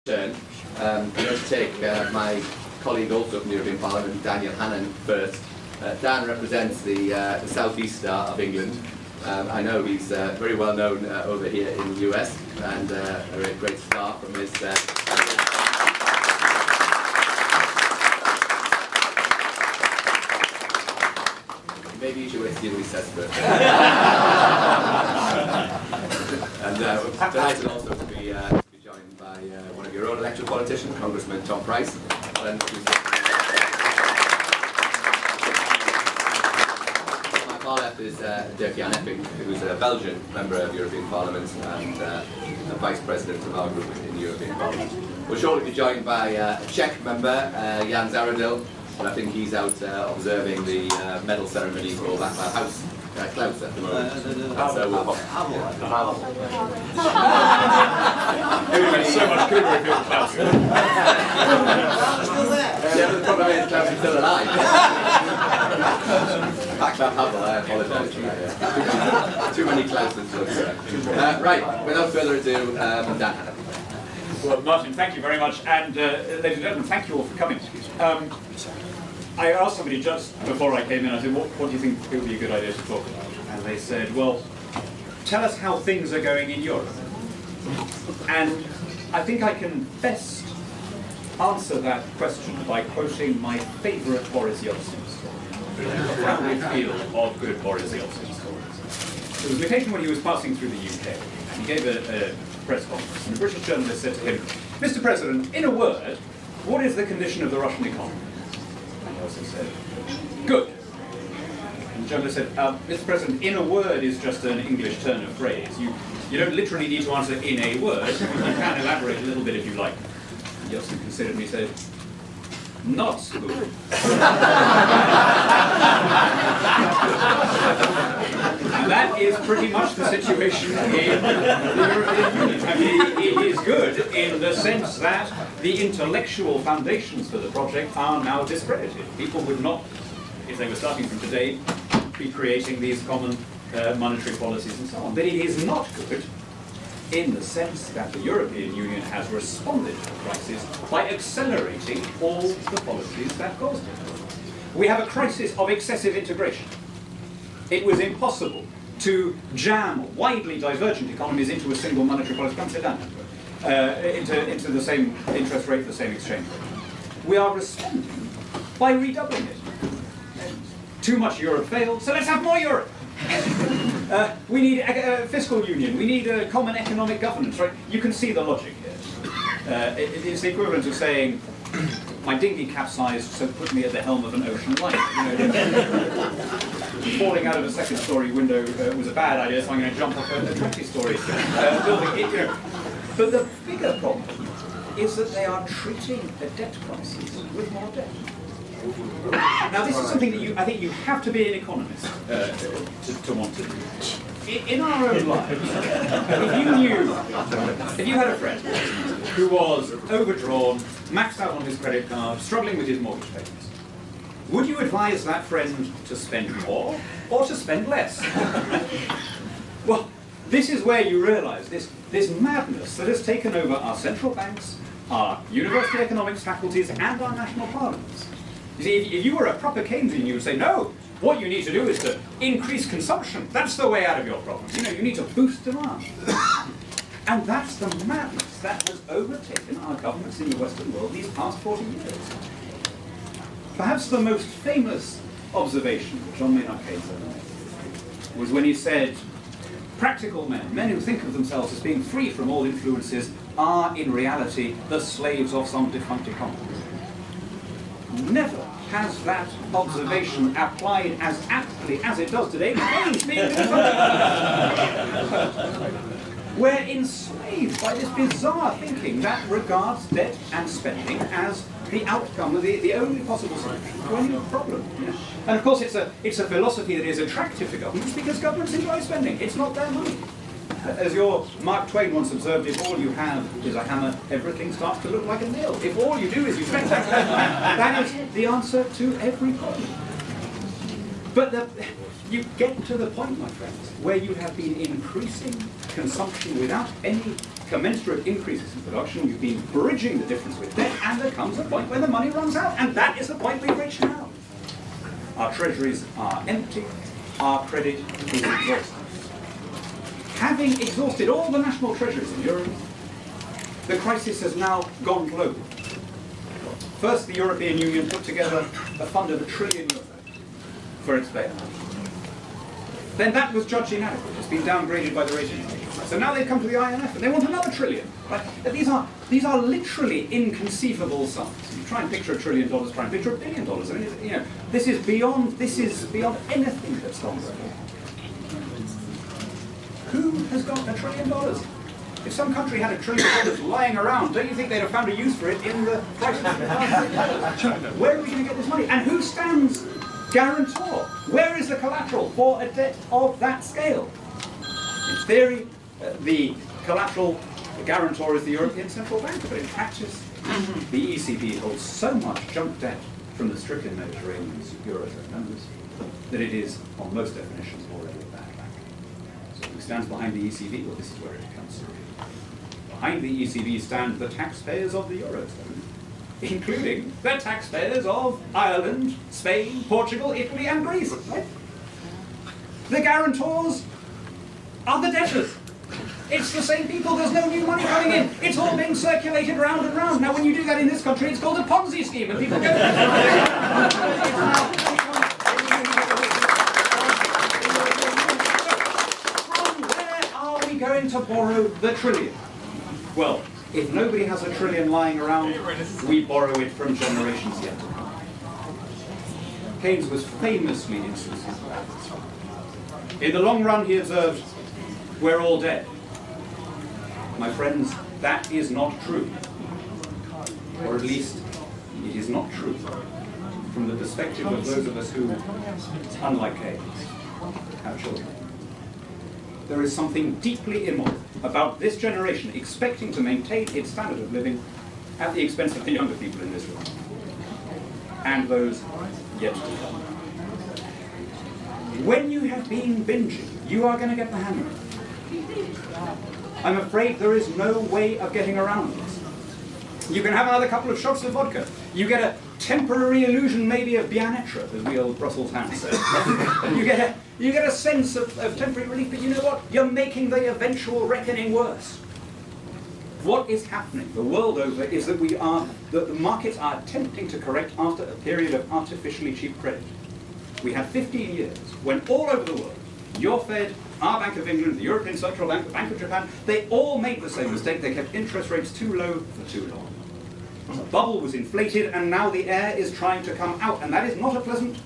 turn. I'm going to take my colleague also from the European Parliament, Daniel Hannan, first. Dan represents the southeast of England. I know he's very well known over here in the US, and a great star from his... Maybe you should wait to see what he says first. And delighted also to be joined by one of your own elected politicians, Congressman Tom Price. My far left is Daniel Hannan, who's a Belgian member of European Parliament and a Vice President of our group in the European Parliament. We'll shortly be joined by a Czech member, Jan Zahradil, and I think he's out observing the medal ceremony for that House Klaus at the moment. So we'll everybody's so much cooler if you're Klaus. Yeah, the problem is Klaus is still alive. Back that Hubble, I apologise for that. Too many Klauses. Right, without further ado, Dan Hannan. Well, Martin, thank you very much, and ladies and gentlemen, thank you all for coming. I asked somebody just before I came in, I said, what do you think it would be a good idea to talk about? And they said, well, tell us how things are going in Europe. And I think I can best answer that question by quoting my favourite Boris Yeltsin story. A proudly feel of good Boris Yeltsin stories. There was an occasion when he was passing through the UK, and he gave a press conference, and a British journalist said to him, Mr. President, in a word, what is the condition of the Russian economy? Yeltsin said, good. And the journalist said, Mr. President, in a word is just an English turn of phrase. You don't literally need to answer in a word. You can elaborate a little bit if you like. And Yeltsin considered me and said, not good. And that is pretty much the situation in the European Union. I mean, it is good in the sense that the intellectual foundations for the project are now discredited. People would not, if they were starting from today, be creating these common monetary policies and so on. But it is not good in the sense that the European Union has responded to the crisis by accelerating all the policies that caused it. We have a crisis of excessive integration. It was impossible to jam widely divergent economies into a single monetary policy. Come sit down. Into the same interest rate, the same exchange rate. We are responding by redoubling it. Too much Europe failed, so let's have more Europe. We need a fiscal union, we need a common economic governance, right? You can see the logic here. It's the equivalent of saying, my dinghy capsized, so put me at the helm of an ocean liner. Falling out of a second-story window was a bad idea, so I'm going to jump off a 20-story building. But the bigger problem is that they are treating a debt crisis with more debt. Now, this is something that I think you have to be an economist to want to do. In our own lives, if you had a friend who was overdrawn, maxed out on his credit card, struggling with his mortgage payments, would you advise that friend to spend more or to spend less? Well, this is where you realise this madness that has taken over our central banks, our university economics faculties, and our national parliaments. You see, if you were a proper Keynesian, you would say, no, what you need to do is to increase consumption. That's the way out of your problem. You need to boost demand. And that's the madness that has overtaken our governments in the Western world these past 40 years. Perhaps the most famous observation that John Maynard Keynes made was when he said, practical men who think of themselves as being free from all influences, are in reality the slaves of some defunct economy. Never has that observation applied as aptly as it does today. We're enslaved by this bizarre thinking that regards debt and spending as the outcome of the only possible solution to any problem. And of course, it's a philosophy that is attractive to governments because governments enjoy spending. It's not their money. As your Mark Twain once observed, if all you have is a hammer, everything starts to look like a nail. If all you do is you spend tax, that is the answer to every problem. But you get to the point, my friends, where you have been increasing consumption without any commensurate increases in production, you've been bridging the difference with debt, and there comes a point when the money runs out, and that is the point we've reached now. Our treasuries are empty, our credit is exhausted. Having exhausted all the national treasuries in Europe, the crisis has now gone global. First, the European Union put together a fund of €1 trillion for its bailout. Then that was judged inadequate. It's been downgraded by the rating agencies. So now they've come to the IMF and they want another trillion. Right? These are literally inconceivable sums. You try and picture $1 trillion, try and picture $1 billion. I mean, you know, this is beyond anything that's gone before. Who has got $1 trillion? If some country had $1 trillion lying around, don't you think they'd have found a use for it in the crisis? Where are we going to get this money? And who stands guarantor? Where is the collateral for a debt of that scale? In theory, the collateral, the guarantor is the European Central Bank, but in practice, the ECB holds so much junk debt from the stricken Mediterranean's Eurozone members that it is, on most definitions, already a bad bank. So who stands behind the ECB? Well, this is where it comes through. Behind the ECB stand the taxpayers of the Eurozone, including the taxpayers of Ireland, Spain, Portugal, Italy, and Greece. Right? The guarantors are the debtors. It's the same people, there's no new money coming in. It's all being circulated round and round. Now, when you do that in this country, it's called a Ponzi scheme, and people go... From where are we going to borrow the trillion? Well, if nobody has $1 trillion lying around, we borrow it from generations yet to come. Keynes was famously insistent about this. In the long run, he observed, we're all dead. My friends, that is not true. Or at least, it is not true from the perspective of those of us who, unlike Keynes, have children. There is something deeply immoral about this generation expecting to maintain its standard of living at the expense of the younger people in this room, and those yet to come. When you have been binging, you are going to get the hang of it. I'm afraid there is no way of getting around this. You can have another couple of shots of vodka. You get a temporary illusion maybe of bien-être, as we old Brussels hands say. you get a sense of temporary relief, but you know what? You're making the eventual reckoning worse. What is happening the world over is that the markets are attempting to correct after a period of artificially cheap credit. We had 15 years when all over the world, your Fed, our Bank of England, the European Central Bank, the Bank of Japan, they all made the same mistake. They kept interest rates too low for too long. The bubble was inflated, and now the air is trying to come out, and that is not a pleasant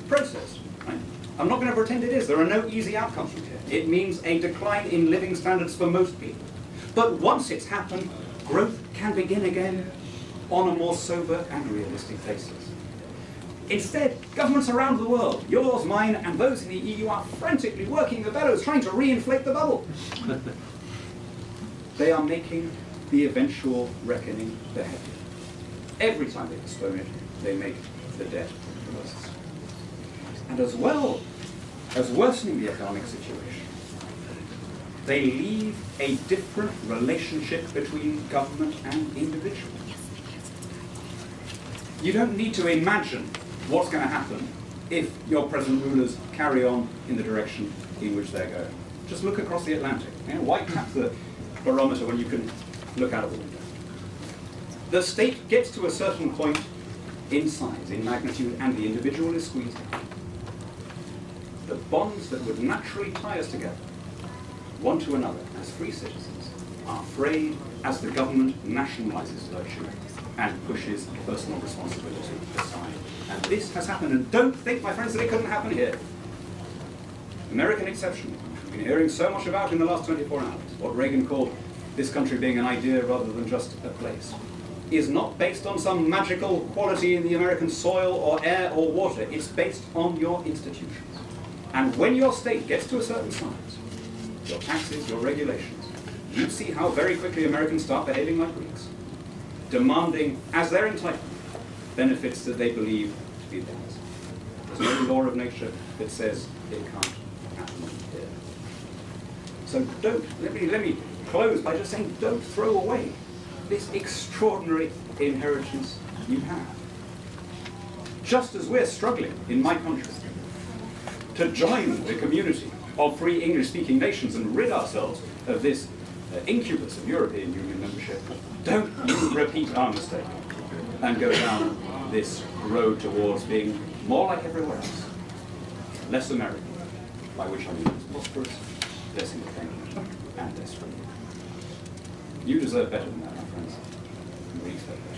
process. Right? I'm not going to pretend it is. There are no easy outcomes from here. It means a decline in living standards for most people. But once it's happened, growth can begin again on a more sober and realistic basis. Instead, governments around the world, yours, mine, and those in the EU, are frantically working the bellows, trying to re-inflate the bubble. They are making the eventual reckoning their heavier. Every time they postpone it, they make the debt worse. And as well as worsening the economic situation, they leave a different relationship between government and individual. You don't need to imagine what's going to happen if your present rulers carry on in the direction in which they're going. Just look across the Atlantic. You know, why tap the barometer when you can look out of the window? The state gets to a certain point in size, in magnitude, and the individual is squeezed out. The bonds that would naturally tie us together, one to another, as free citizens, are frayed as the government nationalizes virtue and pushes personal responsibility aside. And this has happened, and don't think, my friends, that it couldn't happen here. American exception, which we've been hearing so much about in the last 24 hours, what Reagan called this country being an idea rather than just a place, is not based on some magical quality in the American soil or air or water. It's based on your institutions. And when your state gets to a certain size, your taxes, your regulations, you see how very quickly Americans start behaving like Greeks, demanding, as their entitlement, benefits that they believe to be theirs. There's no law of nature that says it can't happen here. So let me close by just saying, don't throw away this extraordinary inheritance you have. Just as we're struggling in my country to join the community of free English-speaking nations and rid ourselves of this incubus of European Union membership, don't you repeat our mistake and go down this road towards being more like everywhere else, less American, by which I mean less prosperous, less independent, and less free. You deserve better than that, my friends. And we expect better.